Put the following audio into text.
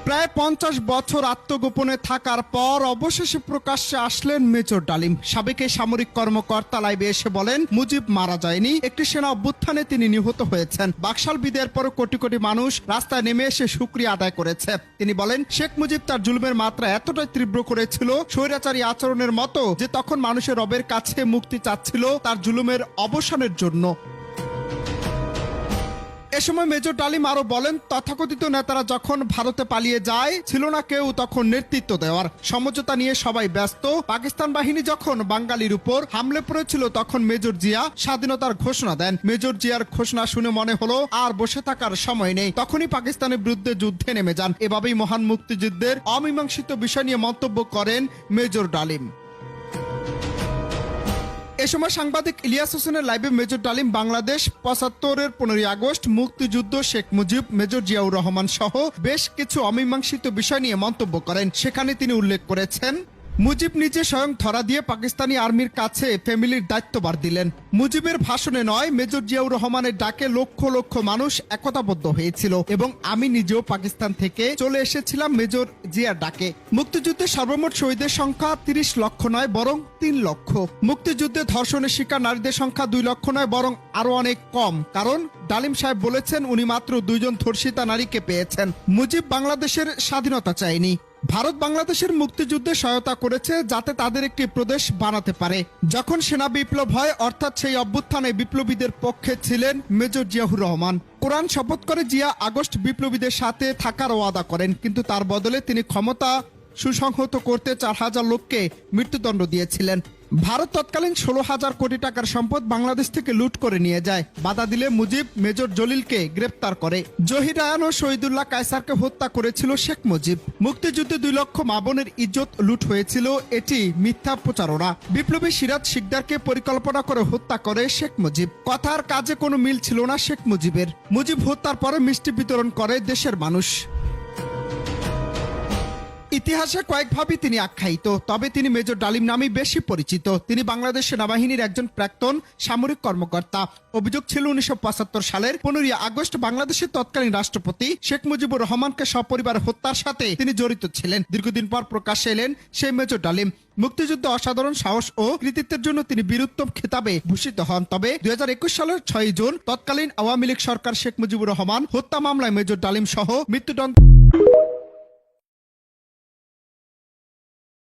প্রায় 50 বছর আত্মগোপনে থাকার পর অবশেষে প্রকাশ্যে আসলেন মেজর ডালিম। সাবেক এই সামরিক কর্মকর্তা লাইভে এসে বলেন, মুজিব মারা যায়নি, একটি সেনা অভ্যুত্থানে তিনি নিহত হয়েছেন। বাকশাল বিদের পর কোটি কোটি মানুষ রাস্তায় নেমে এসে শুকরিয়া আদায় করেছে। তিনি বলেন, শেখ মুজিব তার জুলুমের মাত্রা এতটাই তীব্র করেছিল, স্বৈরাচারী আচরণের মতো, যে তখন মানুষের রবের কাছে মুক্তি চাচ্ছিল তার জুলুমের অবসানের জন্য। এ সময় মেজর ডালিম আরো বলেন, তথাকথিত নেতারা যখন ভারতে পালিয়ে যায়, ছিল না কেউ তখন নেতৃত্ব দেওয়ার। সমঝোতা নিয়ে সবাই ব্যস্ত। পাকিস্তান বাহিনী যখন বাঙালির উপর হামলে পড়েছিল, তখন মেজর জিয়া স্বাধীনতার ঘোষণা দেন। মেজর জিয়ার ঘোষণা শুনে মনে হলো আর বসে থাকার সময় নেই। তখনই পাকিস্তানের বিরুদ্ধে যুদ্ধে নেমে যান। এভাবেই মহান মুক্তিযুদ্ধের অমীমাংসিত বিষয় নিয়ে মন্তব্য করেন মেজর ডালিম। এ সময় সাংবাদিক ইলিয়াস হোসেনের লাইভে মেজর ডালিম বাংলাদেশ ৭৫-এর ১৫ই আগস্ট, মুক্তিযুদ্ধ, শেখ মুজিব, মেজর জিয়াউর রহমান সহ বেশ কিছু অমীমাংসিত বিষয় নিয়ে মন্তব্য করেন। সেখানে তিনি উল্লেখ করেছেন, মুজিব নিজে স্বয়ং ধরা দিয়ে পাকিস্তানি আর্মির কাছে ফ্যামিলির দায়িত্বভার দিলেন। মুজিবের ভাষণে নয়, মেজর জিয়াউর রহমানের ডাকে লক্ষ লক্ষ মানুষ একতাবদ্ধ হয়েছিল এবং আমি নিজেও পাকিস্তান থেকে চলে এসেছিলাম মেজর জিয়ার ডাকে। মুক্তিযুদ্ধে সর্বমোট শহীদের সংখ্যা ৩০ লক্ষ নয়, বরং ৩ লক্ষ। মুক্তিযুদ্ধে ধর্ষণের শিকার নারীদের সংখ্যা ২ লক্ষ নয়, বরং আরো অনেক কম। কারণ ডালিম সাহেব বলেছেন, উনি মাত্র ২ জন ধর্ষিতা নারীকে পেয়েছেন। মুজিব বাংলাদেশের স্বাধীনতা চায়নি। ভারত বাংলাদেশের মুক্তিযুদ্ধে সহায়তা করেছে যাতে তাদের একটি প্রদেশ বানাতে পারে। যখন সেনা বিপ্লব হয়, অর্থাৎ সেই অভ্যুত্থানে বিপ্লবীদের পক্ষে ছিলেন মেজর জিয়াউর রহমান। কোরআন শপথ করে জিয়া আগস্ট বিপ্লবীদের সাথে থাকার ওয়াদা করেন, কিন্তু তার বদলে তিনি ক্ষমতা সুসংহত করতে ৪,০০০ লোককে মৃত্যুদণ্ড দিয়েছিলেন। ভারত তৎকালীন ১৬,০০০ কোটি টাকার সম্পদ বাংলাদেশ থেকে লুট করে নিয়ে যায়। বাধা দিলে মুজিব মেজর জলিলকে গ্রেপ্তার করে। জহির রায়ান ও শহীদুল্লাহ কায়সারকে হত্যা করেছিল শেখ মুজিব। মুক্তিযুদ্ধে ২ লক্ষ মা বোনের ইজ্জত লুট হয়েছিল, এটি মিথ্যা প্রচারণা। বিপ্লবী সিরাজ শিকদারকে পরিকল্পনা করে হত্যা করে শেখ মুজিব। কথার কাজে কোনো মিল ছিল না শেখ মুজিবের। মুজিব হত্যার পরে মিষ্টি বিতরণ করে দেশের মানুষ। ইতিহাসে কয়েকভাবেই তিনি আখ্যায়িত, তবে তিনি মেজর ডালিম নামেই বেশি পরিচিত। তিনি বাংলাদেশ সেনাবাহিনীর একজন প্রাক্তন সামরিক কর্মকর্তা। অভিযোগ ছিল ১৯৭৫ সালের ১৫ই আগস্ট বাংলাদেশের তৎকালীন রাষ্ট্রপতি শেখ মুজিবুর রহমানকে সপরিবার হত্যার সাথে তিনি জড়িত ছিলেন। দীর্ঘদিন পর প্রকাশ্যে এলেন সেই মেজর ডালিম। মুক্তিযুদ্ধে অসাধারণ সাহস ও কৃতিত্বের জন্য তিনি বীরোত্তম খেতাবে ভূষিত হন। তবে ২০২১ সালের ৬ জুন তৎকালীন আওয়ামী লীগ সরকার শেখ মুজিবুর রহমান হত্যা মামলায় মেজর ডালিম সহ মৃত্যুদণ্ড